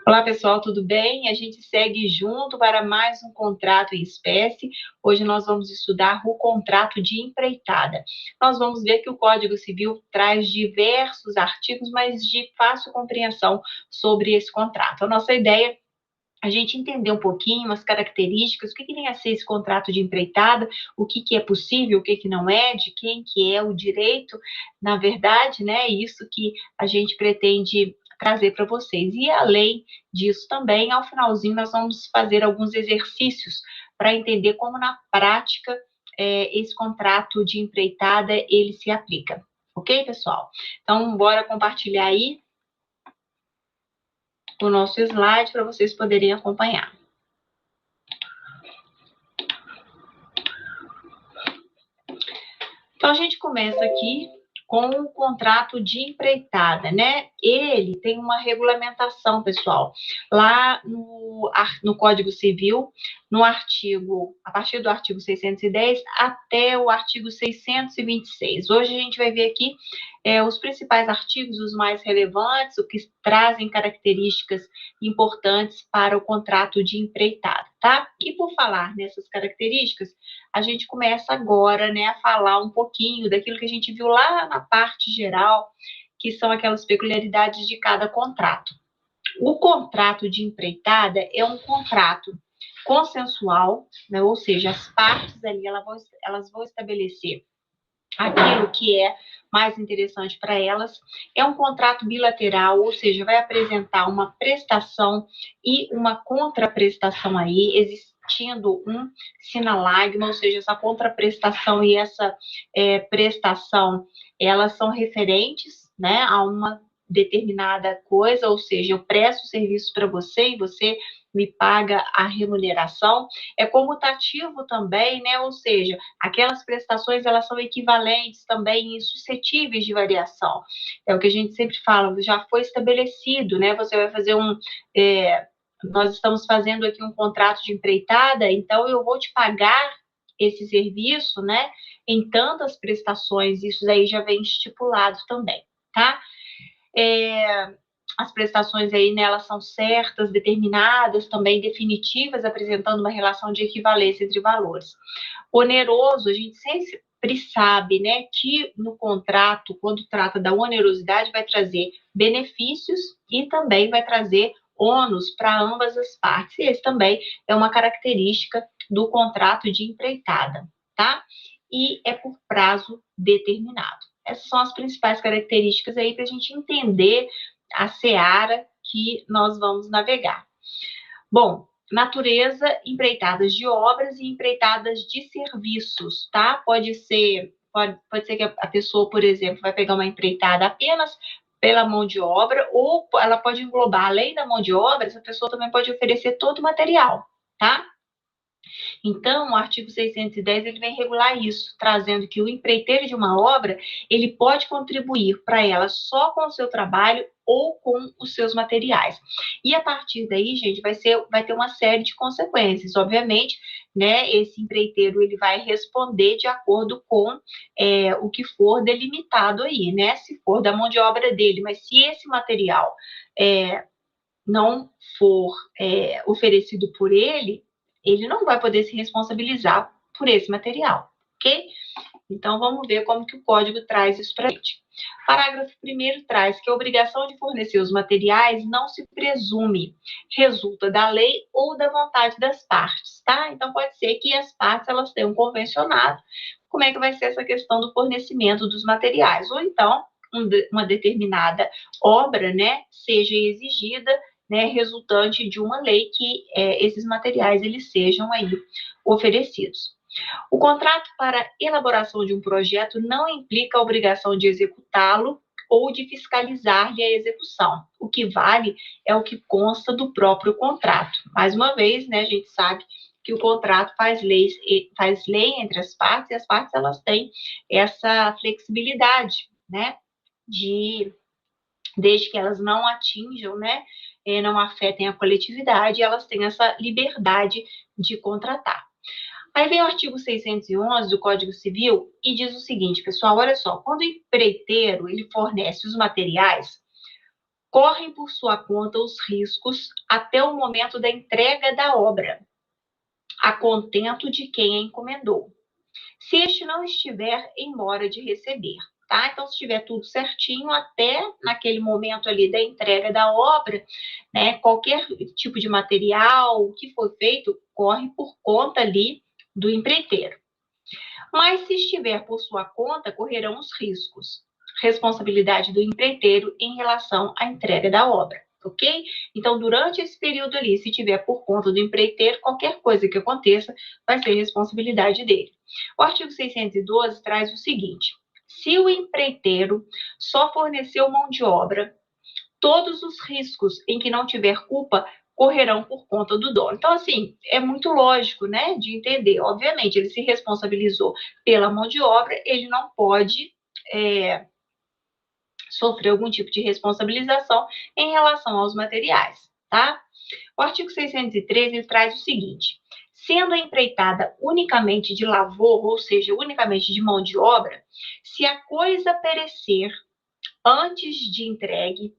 Olá, pessoal, tudo bem? A gente segue junto para mais um contrato em espécie. Hoje nós vamos estudar o contrato de empreitada. Nós vamos ver que o Código Civil traz diversos artigos, mas de fácil compreensão sobre esse contrato. A nossa ideia é a gente entender um pouquinho as características, o que vem a ser esse contrato de empreitada, o que é possível, o que não é, de quem que é o direito, na verdade, né? Isso que a gente pretende trazer para vocês. E além disso também, ao finalzinho, nós vamos fazer alguns exercícios para entender como na prática esse contrato de empreitada ele se aplica. Ok, pessoal? Então, bora compartilhar aí o nosso slide para vocês poderem acompanhar. Então, a gente começa aqui com o contrato de empreitada, né? Ele tem uma regulamentação, pessoal, lá no Código Civil, no artigo, a partir do artigo 610 até o artigo 626. Hoje a gente vai ver aqui os principais artigos, os mais relevantes, o que trazem características importantes para o contrato de empreitada, tá? E por falar nessas características, a gente começa agora, né, a falar um pouquinho daquilo que a gente viu lá na parte geral, que são aquelas peculiaridades de cada contrato. O contrato de empreitada é um contrato consensual, né, ou seja, as partes ali elas vão estabelecer aquilo que é mais interessante para elas. É um contrato bilateral, ou seja, vai apresentar uma prestação e uma contraprestação aí, existindo um sinalagma, ou seja, essa contraprestação e essa prestação, elas são referentes, né, a uma determinada coisa, ou seja, eu presto serviço para você e você me paga a remuneração. É comutativo também, né, ou seja, aquelas prestações, elas são equivalentes também e suscetíveis de variação. É o que a gente sempre fala, já foi estabelecido, né, você vai fazer nós estamos fazendo aqui um contrato de empreitada, então eu vou te pagar esse serviço, né, em tantas prestações, isso aí já vem estipulado também, tá? As prestações aí nelas são certas, determinadas, também definitivas, apresentando uma relação de equivalência entre valores. Oneroso, a gente sempre sabe, né, que no contrato, quando trata da onerosidade, vai trazer benefícios e também vai trazer ônus para ambas as partes. E esse também é uma característica do contrato de empreitada, tá? E é por prazo determinado. Essas são as principais características aí para a gente entender a seara que nós vamos navegar. Bom, natureza, empreitadas de obras e empreitadas de serviços, tá? Pode ser que a pessoa, por exemplo, vai pegar uma empreitada apenas pela mão de obra, ou ela pode englobar, além da mão de obra, essa pessoa também pode oferecer todo o material, tá? Então, o artigo 610 ele vem regular isso, trazendo que o empreiteiro de uma obra, ele pode contribuir para ela só com o seu trabalho ou com os seus materiais. E a partir daí, gente, vai ter uma série de consequências. Obviamente, né, esse empreiteiro ele vai responder de acordo com o que for delimitado aí, né? Se for da mão de obra dele, mas se esse material não for oferecido por ele, ele não vai poder se responsabilizar por esse material, ok? Então, vamos ver como que o código traz isso para a gente. Parágrafo 1º traz que a obrigação de fornecer os materiais não se presume, resulta da lei ou da vontade das partes, tá? Então, pode ser que as partes, elas tenham convencionado como é que vai ser essa questão do fornecimento dos materiais, ou então, uma determinada obra, né, seja exigida, né, resultante de uma lei que esses materiais eles sejam aí oferecidos. O contrato para elaboração de um projeto não implica a obrigação de executá-lo ou de fiscalizar-lhe a execução. O que vale é o que consta do próprio contrato. Mais uma vez, né, a gente sabe que o contrato faz lei entre as partes, e as partes elas têm essa flexibilidade, né, desde que elas não atinjam, né, não afetem a coletividade, elas têm essa liberdade de contratar. Aí vem o artigo 611 do Código Civil e diz o seguinte, pessoal, olha só, quando o empreiteiro ele fornece os materiais, correm por sua conta os riscos até o momento da entrega da obra, a contento de quem a encomendou, se este não estiver em mora de receber. Tá? Então, se estiver tudo certinho, até naquele momento ali da entrega da obra, né, qualquer tipo de material que for feito corre por conta ali do empreiteiro. Mas se estiver por sua conta, correrão os riscos. Responsabilidade do empreiteiro em relação à entrega da obra, ok? Então, durante esse período ali, se tiver por conta do empreiteiro, qualquer coisa que aconteça vai ser responsabilidade dele. O artigo 612 traz o seguinte: se o empreiteiro só forneceu mão de obra, todos os riscos em que não tiver culpa correrão por conta do dono. Então, assim, é muito lógico, né, de entender. Obviamente, ele se responsabilizou pela mão de obra, ele não pode sofrer algum tipo de responsabilização em relação aos materiais, tá? O artigo 613 ele traz o seguinte: sendo a empreitada unicamente de lavor, ou seja, unicamente de mão de obra, se a coisa perecer antes de entregue,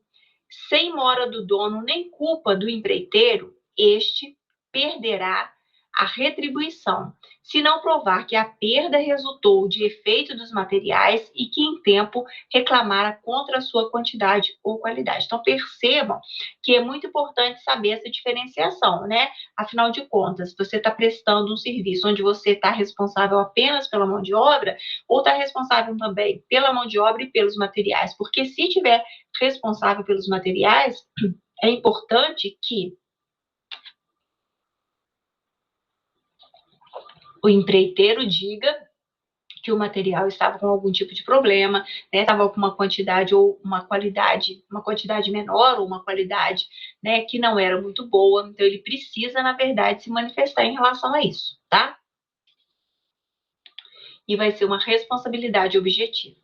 sem mora do dono nem culpa do empreiteiro, este perderá a retribuição, se não provar que a perda resultou de efeito dos materiais e que em tempo reclamara contra a sua quantidade ou qualidade. Então, percebam que é muito importante saber essa diferenciação, né? Afinal de contas, você está prestando um serviço onde você está responsável apenas pela mão de obra ou está responsável também pela mão de obra e pelos materiais, porque se tiver responsável pelos materiais, é importante que o empreiteiro diga que o material estava com algum tipo de problema, né, estava com uma quantidade ou uma quantidade menor ou uma qualidade, né, que não era muito boa. Então, ele precisa, na verdade, se manifestar em relação a isso, tá? E vai ser uma responsabilidade objetiva.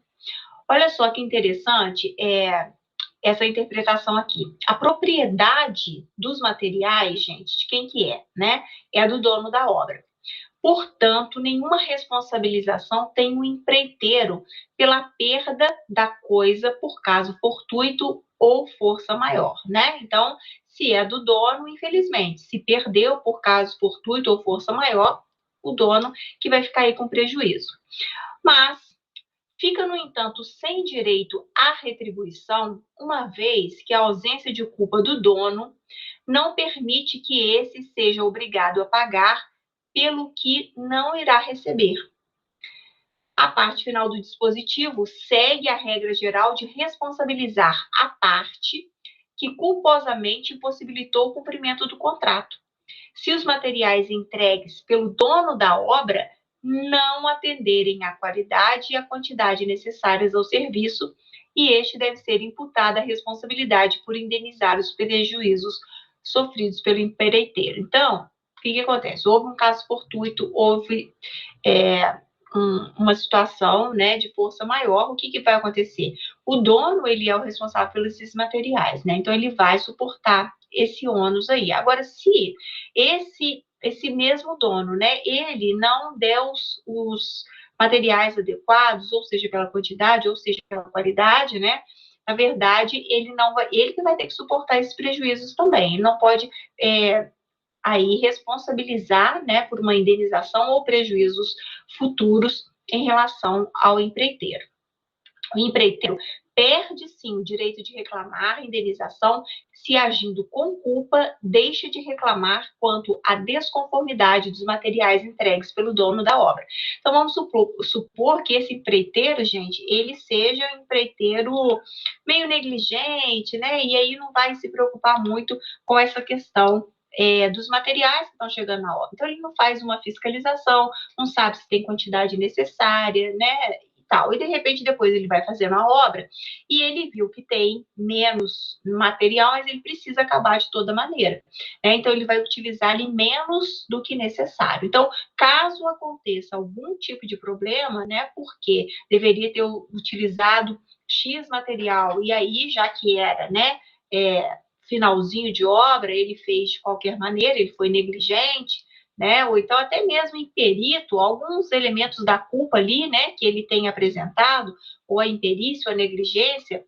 Olha só que interessante essa interpretação aqui. A propriedade dos materiais, gente, de quem que é, né? É a do dono da obra. Portanto, nenhuma responsabilização tem o empreiteiro pela perda da coisa por caso fortuito ou força maior, né? Então, se é do dono, infelizmente, se perdeu por caso fortuito ou força maior, o dono que vai ficar aí com prejuízo. Mas fica, no entanto, sem direito à retribuição, uma vez que a ausência de culpa do dono não permite que esse seja obrigado a pagar pelo que não irá receber. A parte final do dispositivo segue a regra geral de responsabilizar a parte que culposamente impossibilitou o cumprimento do contrato, se os materiais entregues pelo dono da obra não atenderem à qualidade e à quantidade necessárias ao serviço, e este deve ser imputada a responsabilidade por indenizar os prejuízos sofridos pelo empreiteiro. Então, o que acontece? Houve um caso fortuito, houve uma situação, né, de força maior. O que vai acontecer? O dono, ele é o responsável pelos esses materiais, né? Então, ele vai suportar esse ônus aí. Agora, se esse mesmo dono, né, ele não der os materiais adequados, ou seja, pela quantidade, ou seja, pela qualidade, né, na verdade, ele que vai ter que suportar esses prejuízos também. Ele não pode aí responsabilizar, né, por uma indenização ou prejuízos futuros em relação ao empreiteiro. O empreiteiro perde, sim, o direito de reclamar a indenização se, agindo com culpa, deixa de reclamar quanto à desconformidade dos materiais entregues pelo dono da obra. Então, vamos supor que esse empreiteiro, gente, ele seja um empreiteiro meio negligente, né? E aí não vai se preocupar muito com essa questão dos materiais que estão chegando na obra. Então, ele não faz uma fiscalização, não sabe se tem quantidade necessária, né? E de repente depois ele vai fazendo a obra e ele viu que tem menos material, mas ele precisa acabar de toda maneira, né? Então ele vai utilizar ali menos do que necessário. Então, caso aconteça algum tipo de problema, né, porque deveria ter utilizado X material e aí, já que era, né, finalzinho de obra, ele fez de qualquer maneira, ele foi negligente, né? Ou então até mesmo em perito, alguns elementos da culpa ali, né, que ele tem apresentado, ou a imperícia, ou a negligência,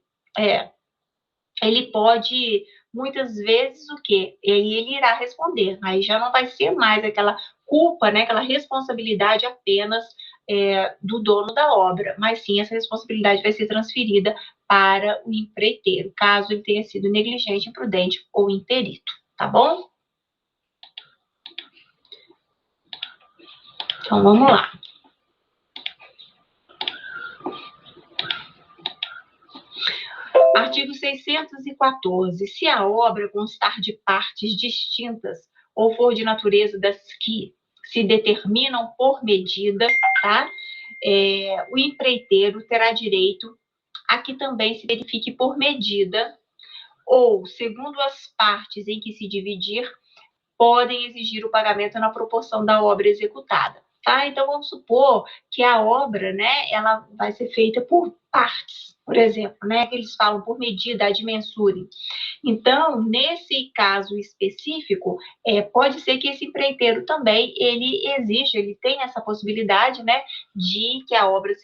ele pode, muitas vezes, o quê? E aí ele irá responder. Aí já não vai ser mais aquela culpa, né, aquela responsabilidade apenas do dono da obra, mas sim essa responsabilidade vai ser transferida para o empreiteiro, caso ele tenha sido negligente, imprudente ou imperito, tá bom? Então, vamos lá. Artigo 614. Se a obra constar de partes distintas ou for de natureza das que se determinam por medida, tá? O empreiteiro terá direito a que também se verifique por medida ou, segundo as partes em que se dividir, podem exigir o pagamento na proporção da obra executada. Tá? Então, vamos supor que a obra, né, ela vai ser feita por partes, por exemplo, né, que eles falam por medida, ad mensure. Então, nesse caso específico, pode ser que esse empreiteiro também, ele exige, ele tem essa possibilidade, né, de que a obra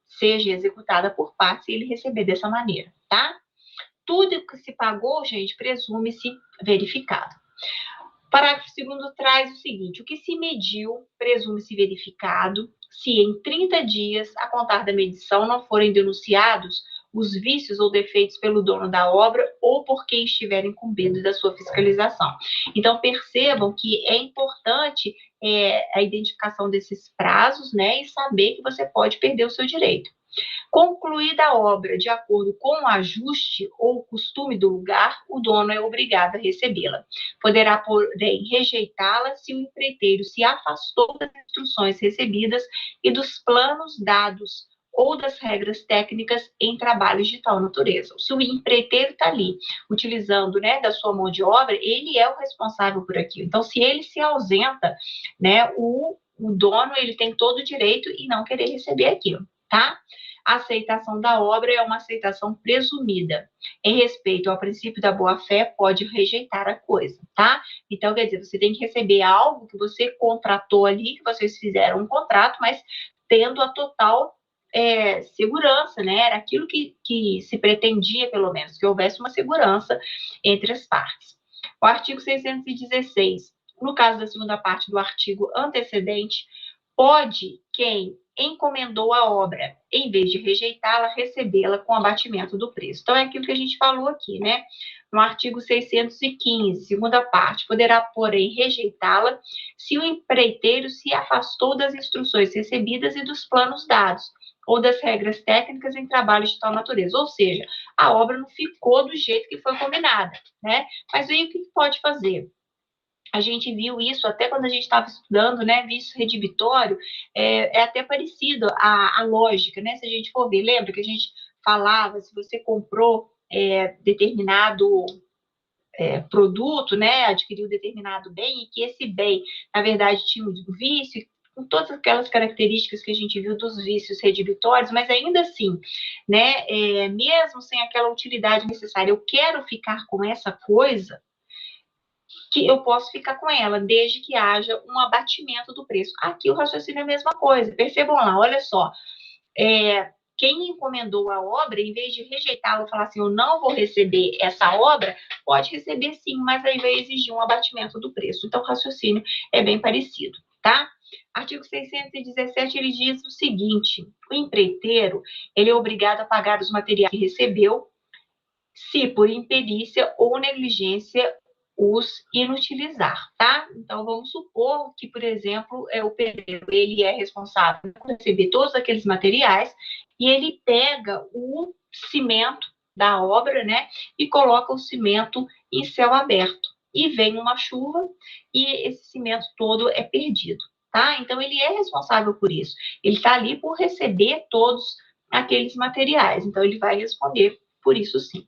seja executada por partes e ele receber dessa maneira, tá? Tudo que se pagou, gente, presume-se verificado. Parágrafo 2º traz o seguinte: o que se mediu presume-se verificado se em 30 dias a contar da medição não forem denunciados os vícios ou defeitos pelo dono da obra ou por quem estiver incumbido da sua fiscalização. Então, percebam que é importante a identificação desses prazos, né, e saber que você pode perder o seu direito. Concluída a obra de acordo com o ajuste ou costume do lugar, o dono é obrigado a recebê-la. Poderá, porém, rejeitá-la se o empreiteiro se afastou das instruções recebidas e dos planos dados ou das regras técnicas em trabalhos de tal natureza. Se o empreiteiro está ali utilizando, né, da sua mão de obra, ele é o responsável por aquilo. Então, se ele se ausenta, né, o dono ele tem todo o direito em não querer receber aquilo, tá? A aceitação da obra é uma aceitação presumida. Em respeito ao princípio da boa-fé, pode rejeitar a coisa, tá? Então, quer dizer, você tem que receber algo que você contratou ali, que vocês fizeram um contrato, mas tendo a total segurança, né? Era aquilo que se pretendia, pelo menos, que houvesse uma segurança entre as partes. O artigo 616, no caso da segunda parte do artigo antecedente, pode quem encomendou a obra, em vez de rejeitá-la, recebê-la com abatimento do preço. Então, é aquilo que a gente falou aqui, né? No artigo 615, segunda parte, poderá, porém, rejeitá-la se o empreiteiro se afastou das instruções recebidas e dos planos dados, ou das regras técnicas em trabalhos de tal natureza. Ou seja, a obra não ficou do jeito que foi combinada, né? Mas aí o que pode fazer? A gente viu isso até quando a gente estava estudando, né? Vício redibitório, é até parecido a lógica, né? Se a gente for ver, lembra que a gente falava, se você comprou determinado produto, né? Adquiriu determinado bem, e que esse bem, na verdade, tinha um vício, com todas aquelas características que a gente viu dos vícios redibitórios, mas ainda assim, né? Mesmo sem aquela utilidade necessária, eu quero ficar com essa coisa, que eu posso ficar com ela, desde que haja um abatimento do preço. Aqui o raciocínio é a mesma coisa. Percebam lá, olha só. Quem encomendou a obra, em vez de rejeitá-la e falar assim, eu não vou receber essa obra, pode receber sim, mas aí vai exigir um abatimento do preço. Então, o raciocínio é bem parecido, tá? Artigo 617, ele diz o seguinte: o empreiteiro, ele é obrigado a pagar os materiais que recebeu, se por imperícia ou negligência os inutilizar, tá? Então, vamos supor que, por exemplo, o pedreiro, ele é responsável por receber todos aqueles materiais e ele pega o cimento da obra, né, e coloca o cimento em céu aberto. E vem uma chuva e esse cimento todo é perdido, tá? Então, ele é responsável por isso. Ele está ali por receber todos aqueles materiais. Então, ele vai responder por isso sim.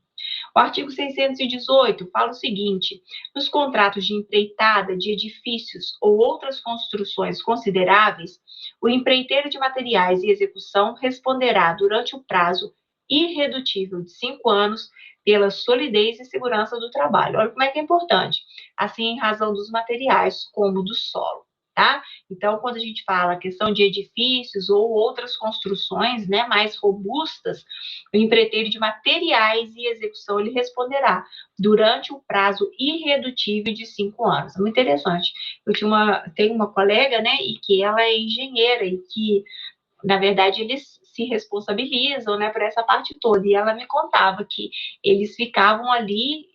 O artigo 618 fala o seguinte: nos contratos de empreitada de edifícios ou outras construções consideráveis, o empreiteiro de materiais e execução responderá durante o prazo irredutível de 5 anos pela solidez e segurança do trabalho. Olha como é que é importante. Assim, em razão dos materiais como do solo. tá? Então, quando a gente fala questão de edifícios ou outras construções, né, mais robustas, o empreiteiro de materiais e execução, ele responderá durante um prazo irredutível de 5 anos. Muito interessante. Tenho uma colega, né, e que ela é engenheira e que, na verdade, eles se responsabilizam, né, por essa parte toda. E ela me contava que eles ficavam ali,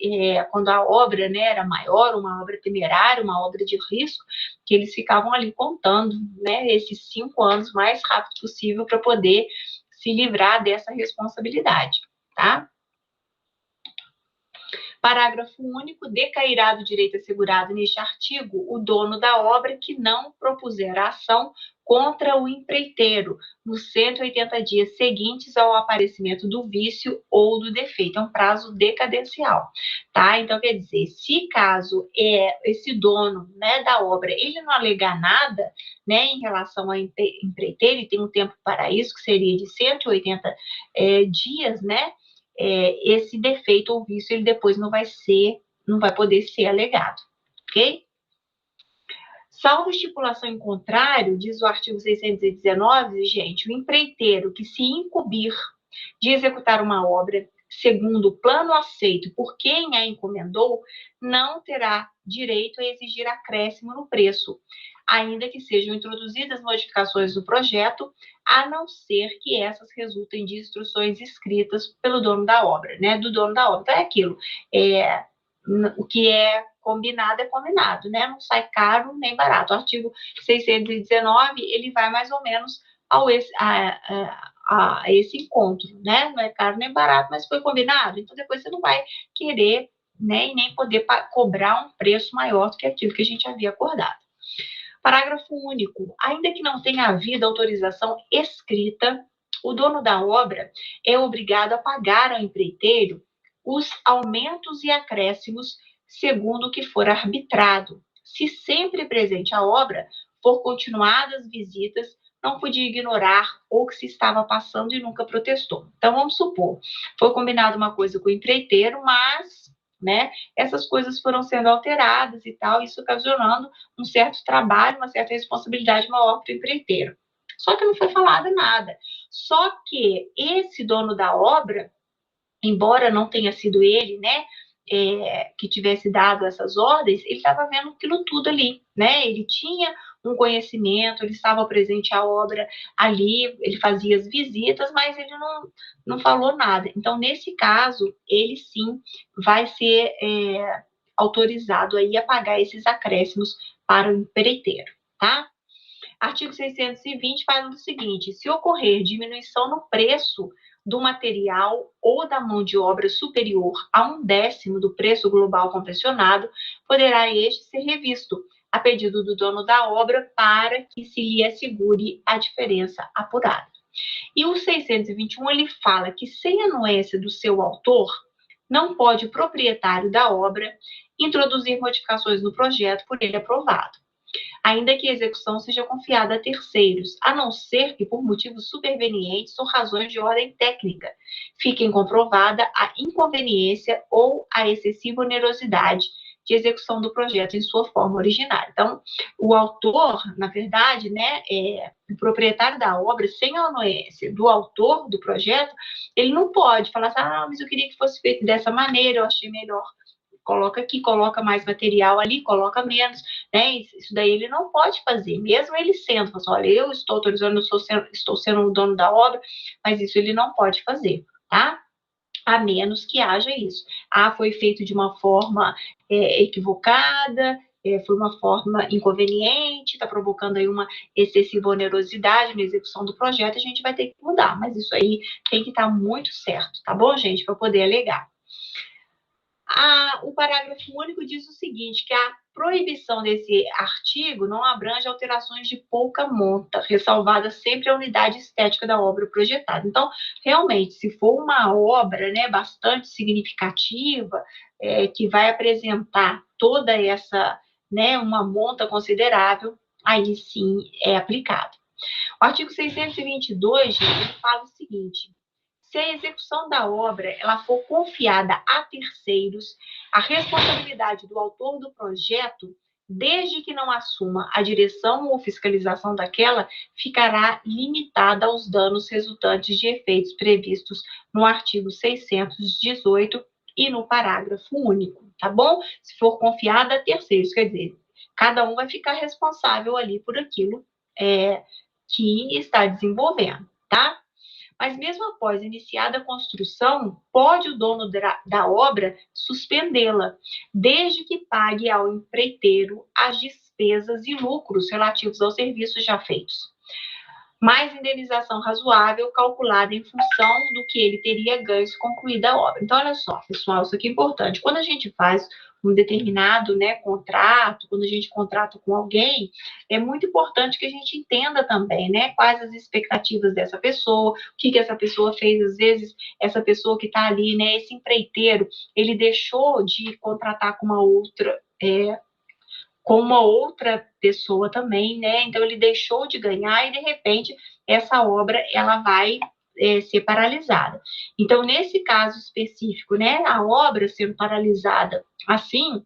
quando a obra, né, era maior, uma obra temerária, uma obra de risco, que eles ficavam ali contando, né, esses 5 anos mais rápido possível para poder se livrar dessa responsabilidade, tá? Parágrafo único. Decairá do direito assegurado neste artigo o dono da obra que não propuser a ação contra o empreiteiro nos 180 dias seguintes ao aparecimento do vício ou do defeito. É um prazo decadencial, tá? Então, quer dizer, se caso esse dono, né, da obra, ele não alegar nada, né, em relação ao empreiteiro, e tem um tempo para isso, que seria de 180 dias, né, esse defeito ou vício, ele depois não vai poder ser alegado, ok? Salvo estipulação em contrário, diz o artigo 619, gente, o empreiteiro que se incumbir de executar uma obra segundo o plano aceito por quem a encomendou, não terá direito a exigir acréscimo no preço, ainda que sejam introduzidas modificações do projeto, a não ser que essas resultem de instruções escritas pelo dono da obra, né? Do dono da obra. Então, é aquilo. O que é combinado, né? Não sai caro nem barato. O artigo 619, ele vai mais ou menos a esse encontro, né? Não é caro nem barato, mas foi combinado. Então, depois você não vai querer, né, e nem poder cobrar um preço maior do que aquilo que a gente havia acordado. Parágrafo único. Ainda que não tenha havido autorização escrita, o dono da obra é obrigado a pagar ao empreiteiro os aumentos e acréscimos segundo o que for arbitrado. Se sempre presente a obra, por continuadas visitas, não podia ignorar ou que se estava passando e nunca protestou. Então, vamos supor, foi combinado uma coisa com o empreiteiro, mas, né, essas coisas foram sendo alteradas e tal, isso ocasionando um certo trabalho, uma certa responsabilidade maior para o empreiteiro. Só que não foi falado nada. Só que esse dono da obra, embora não tenha sido ele, né, que tivesse dado essas ordens, ele estava vendo aquilo tudo ali, né? Ele tinha um conhecimento, ele estava presente à obra ali, ele fazia as visitas, mas ele não falou nada. Então, nesse caso, ele sim vai ser autorizado aí a pagar esses acréscimos para o empreiteiro, tá? Artigo 620 fala o seguinte: se ocorrer diminuição no preço do material ou da mão de obra superior a 1/10 do preço global convencionado, poderá este ser revisto, a pedido do dono da obra, para que se lhe assegure a diferença apurada. E o 621, ele fala que, sem anuência do seu autor, não pode o proprietário da obra introduzir modificações no projeto por ele aprovado, ainda que a execução seja confiada a terceiros, a não ser que, por motivos supervenientes ou razões de ordem técnica, fiquem comprovada a inconveniência ou a excessiva onerosidade de execução do projeto em sua forma originária. Então, o autor, na verdade, né, o proprietário da obra, sem a anuência do autor do projeto, ele não pode falar assim, mas eu queria que fosse feito dessa maneira, eu achei melhor. Coloca aqui, coloca mais material ali, coloca menos, né? Isso daí ele não pode fazer, mesmo ele sendo, assim, olha, eu estou autorizando, estou sendo o dono da obra, mas isso ele não pode fazer, tá? A menos que haja isso. Foi feito de uma forma equivocada, foi uma forma inconveniente, está provocando aí uma excessiva onerosidade na execução do projeto, a gente vai ter que mudar, mas isso aí tem que estar muito certo, tá bom, gente, para poder alegar. O parágrafo único diz o seguinte, que a proibição desse artigo não abrange alterações de pouca monta, ressalvada sempre a unidade estética da obra projetada. Então, realmente, se for uma obra, né, bastante significativa, que vai apresentar toda essa, né, uma monta considerável, aí sim é aplicado. O artigo 622, ele fala o seguinte: se a execução da obra ela for confiada a terceiros, a responsabilidade do autor do projeto desde que não assuma a direção ou fiscalização daquela, ficará limitada aos danos resultantes de efeitos previstos no artigo 618 e no parágrafo único, tá bom? Se for confiada a terceiros, quer dizer, cada um vai ficar responsável ali por aquilo que está desenvolvendo, tá? Mas mesmo após iniciada a construção, pode o dono da obra suspendê-la, desde que pague ao empreiteiro as despesas e lucros relativos aos serviços já feitos, mais indenização razoável calculada em função do que ele teria ganho se concluída a obra. Então, olha só, pessoal, isso aqui é importante. Quando a gente faz um determinado, né, contrato, quando a gente contrata com alguém, é muito importante que a gente entenda também, né, quais as expectativas dessa pessoa, o que essa pessoa fez. Às vezes, essa pessoa que está ali, né, esse empreiteiro, ele deixou de contratar com uma outra pessoa também, né? Então ele deixou de ganhar e de repente essa obra ela vai ser paralisada. Então nesse caso específico, né, a obra sendo paralisada assim,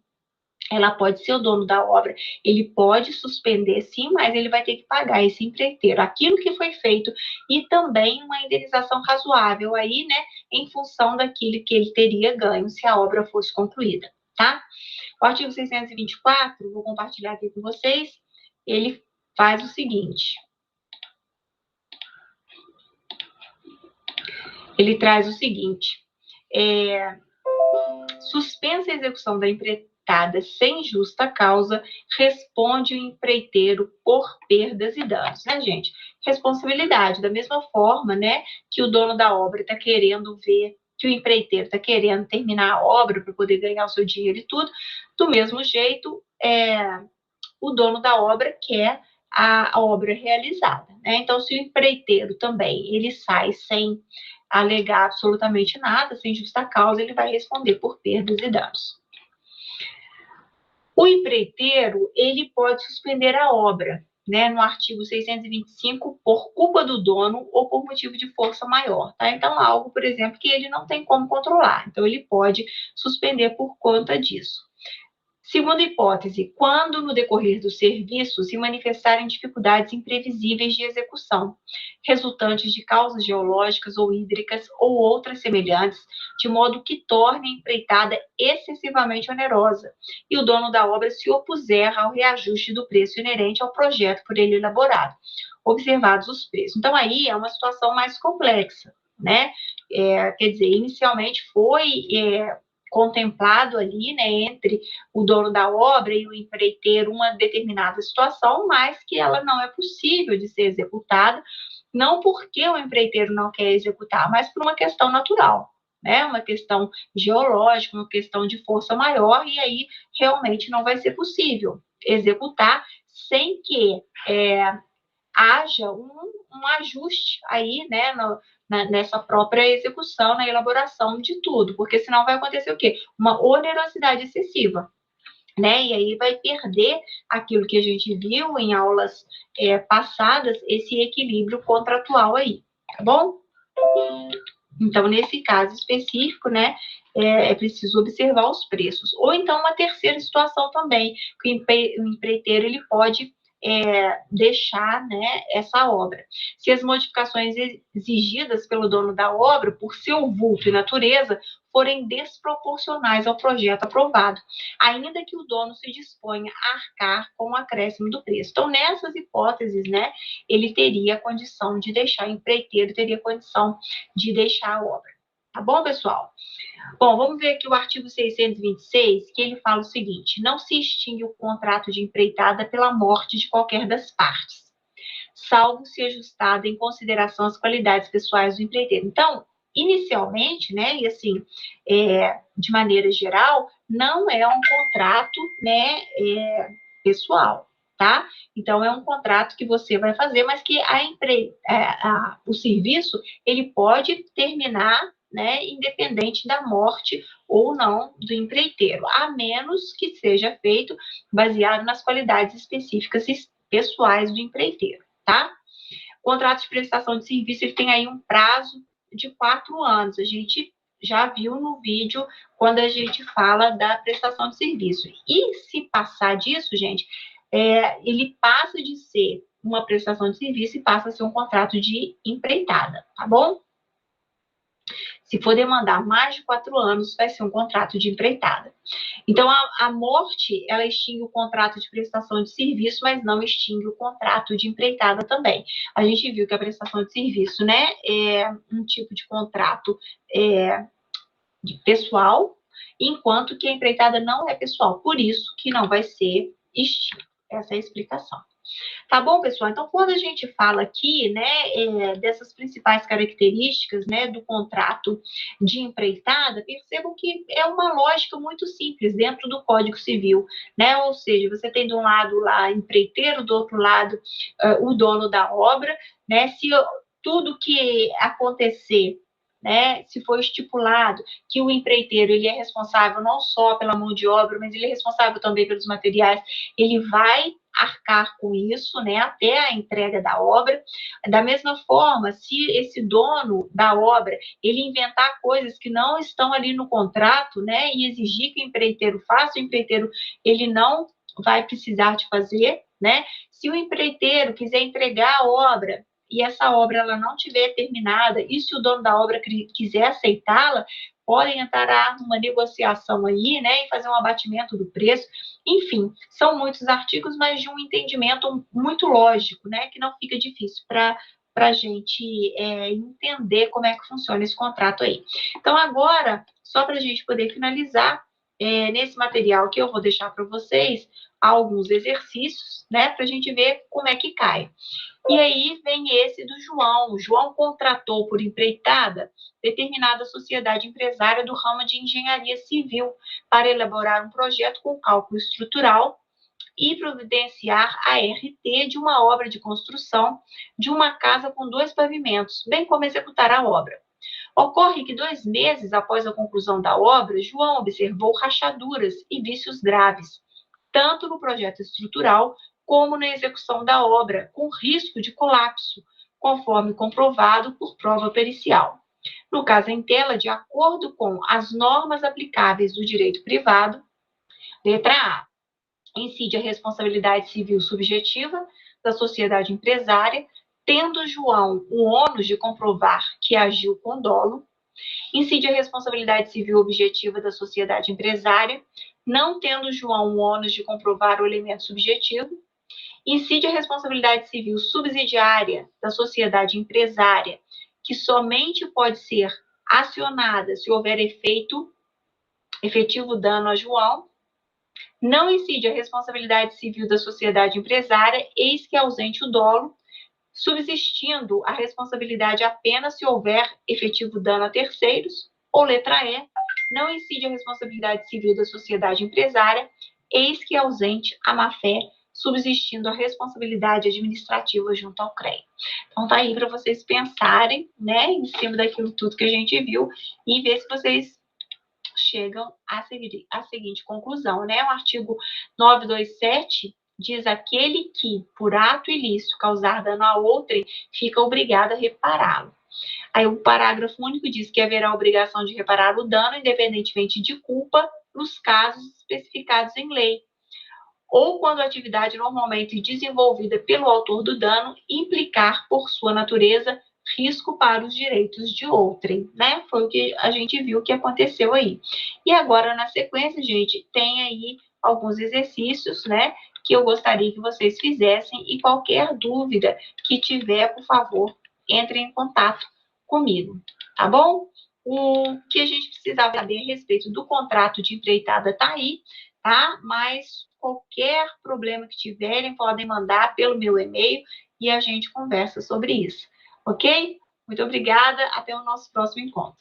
ela pode ser o dono da obra, ele pode suspender sim, mas ele vai ter que pagar esse empreiteiro aquilo que foi feito e também uma indenização razoável aí, né, em função daquilo que ele teria ganho se a obra fosse concluída, tá? O artigo 624, vou compartilhar aqui com vocês, ele faz o seguinte. Ele traz o seguinte, suspensa a execução da empreitada sem justa causa, responde o empreiteiro por perdas e danos, né, gente? Responsabilidade, da mesma forma, né, que o dono da obra está querendo ver que o empreiteiro está querendo terminar a obra para poder ganhar o seu dinheiro e tudo, do mesmo jeito, o dono da obra quer a obra realizada, né? Então, se o empreiteiro também ele sai sem alegar absolutamente nada, sem justa causa, ele vai responder por perdas e danos. O empreiteiro ele pode suspender a obra, né, no artigo 625, por culpa do dono ou por motivo de força maior, tá? Então, algo, por exemplo, que ele não tem como controlar. Então, ele pode suspender por conta disso. Segunda hipótese, quando no decorrer do serviço se manifestarem dificuldades imprevisíveis de execução, resultantes de causas geológicas ou hídricas ou outras semelhantes, de modo que torne a empreitada excessivamente onerosa, e o dono da obra se opuser ao reajuste do preço inerente ao projeto por ele elaborado, observados os preços. Então, aí é uma situação mais complexa, né? Quer dizer, inicialmente foi contemplado ali, né, entre o dono da obra e o empreiteiro uma determinada situação, mas que ela não é possível de ser executada, não porque o empreiteiro não quer executar, mas por uma questão natural, né, uma questão geológica, uma questão de força maior, e aí realmente não vai ser possível executar sem que haja um ajuste aí, né, nessa própria execução, na elaboração de tudo, porque senão vai acontecer o quê? Uma onerosidade excessiva, né? E aí vai perder aquilo que a gente viu em aulas passadas, esse equilíbrio contratual aí, tá bom? Então, nesse caso específico, né, é preciso observar os preços. Ou então, uma terceira situação também, que o empreiteiro ele pode deixar, né, essa obra. Se as modificações exigidas pelo dono da obra, por seu vulto e natureza, forem desproporcionais ao projeto aprovado, ainda que o dono se disponha a arcar com o acréscimo do preço. Então, nessas hipóteses, né, ele teria condição de deixar, o empreiteiro teria condição de deixar a obra. Tá bom, pessoal? Bom, vamos ver aqui o artigo 626, que ele fala o seguinte: não se extingue o contrato de empreitada pela morte de qualquer das partes, salvo se ajustada em consideração as qualidades pessoais do empreiteiro. Então, inicialmente, né, e assim, de maneira geral, não é um contrato, né, pessoal, tá? Então, é um contrato que você vai fazer, mas que o serviço, ele pode terminar, né, independente da morte ou não do empreiteiro, a menos que seja feito baseado nas qualidades específicas pessoais do empreiteiro, tá? O contrato de prestação de serviço, ele tem aí um prazo de 4 anos. A gente já viu no vídeo quando a gente fala da prestação de serviço. E se passar disso, gente, ele passa de ser uma prestação de serviço e passa a ser um contrato de empreitada, tá bom? Se for demandar mais de 4 anos, vai ser um contrato de empreitada. Então, a morte, ela extingue o contrato de prestação de serviço, mas não extingue o contrato de empreitada também. A gente viu que a prestação de serviço, né, é um tipo de contrato pessoal, enquanto que a empreitada não é pessoal, por isso que não vai ser extinto. Essa é a explicação. Tá bom, pessoal? Então, quando a gente fala aqui, né, dessas principais características, né, do contrato de empreitada, percebam que é uma lógica muito simples dentro do Código Civil, né? Ou seja, você tem de um lado lá empreiteiro, do outro lado o dono da obra, né? Se tudo que acontecer, né, se for estipulado que o empreiteiro ele é responsável não só pela mão de obra, mas ele é responsável também pelos materiais, ele vai arcar com isso, né, até a entrega da obra. Da mesma forma, se esse dono da obra ele inventar coisas que não estão ali no contrato, né, e exigir que o empreiteiro faça, o empreiteiro ele não vai precisar de fazer, né? Se o empreiteiro quiser entregar a obra e essa obra ela não tiver terminada, e se o dono da obra quiser aceitá-la, podem entrar numa negociação aí, né, e fazer um abatimento do preço. Enfim, são muitos artigos, mas de um entendimento muito lógico, né, que não fica difícil para a gente entender como é que funciona esse contrato aí. Então, agora, só para a gente poder finalizar, nesse material que eu vou deixar para vocês, alguns exercícios, né, para a gente ver como é que cai. E aí vem esse do João. O João contratou por empreitada determinada sociedade empresária do ramo de engenharia civil para elaborar um projeto com cálculo estrutural e providenciar a RT de uma obra de construção de uma casa com 2 pavimentos, bem como executar a obra. Ocorre que 2 meses após a conclusão da obra, João observou rachaduras e vícios graves, tanto no projeto estrutural como na execução da obra, com risco de colapso, conforme comprovado por prova pericial. No caso em tela, de acordo com as normas aplicáveis do direito privado, letra A, incide a responsabilidade civil subjetiva da sociedade empresária, tendo João o ônus de comprovar que agiu com dolo. Incide a responsabilidade civil objetiva da sociedade empresária, não tendo João o ônus de comprovar o elemento subjetivo. Incide a responsabilidade civil subsidiária da sociedade empresária, que somente pode ser acionada se houver efetivo dano a João. Não incide a responsabilidade civil da sociedade empresária, eis que ausente o dolo, subsistindo a responsabilidade apenas se houver efetivo dano a terceiros. Ou letra E, não incide a responsabilidade civil da sociedade empresária, eis que ausente a má-fé, subsistindo a responsabilidade administrativa junto ao CREA. Então, tá aí para vocês pensarem, né, em cima daquilo tudo que a gente viu e ver se vocês chegam à seguinte conclusão, né? O artigo 927 diz: aquele que, por ato ilícito, causar dano a outrem, fica obrigado a repará-lo. Aí o parágrafo único diz que haverá obrigação de reparar o dano, independentemente de culpa, nos casos especificados em lei, ou quando a atividade normalmente desenvolvida pelo autor do dano implicar, por sua natureza, risco para os direitos de outrem, né? Foi o que a gente viu que aconteceu aí. E agora, na sequência, gente, tem aí alguns exercícios, né, que eu gostaria que vocês fizessem, e qualquer dúvida que tiver, por favor, entre em contato comigo, tá bom? O que a gente precisava saber a respeito do contrato de empreitada tá aí, tá? Mas qualquer problema que tiverem, podem mandar pelo meu e-mail e a gente conversa sobre isso, ok? Muito obrigada, até o nosso próximo encontro.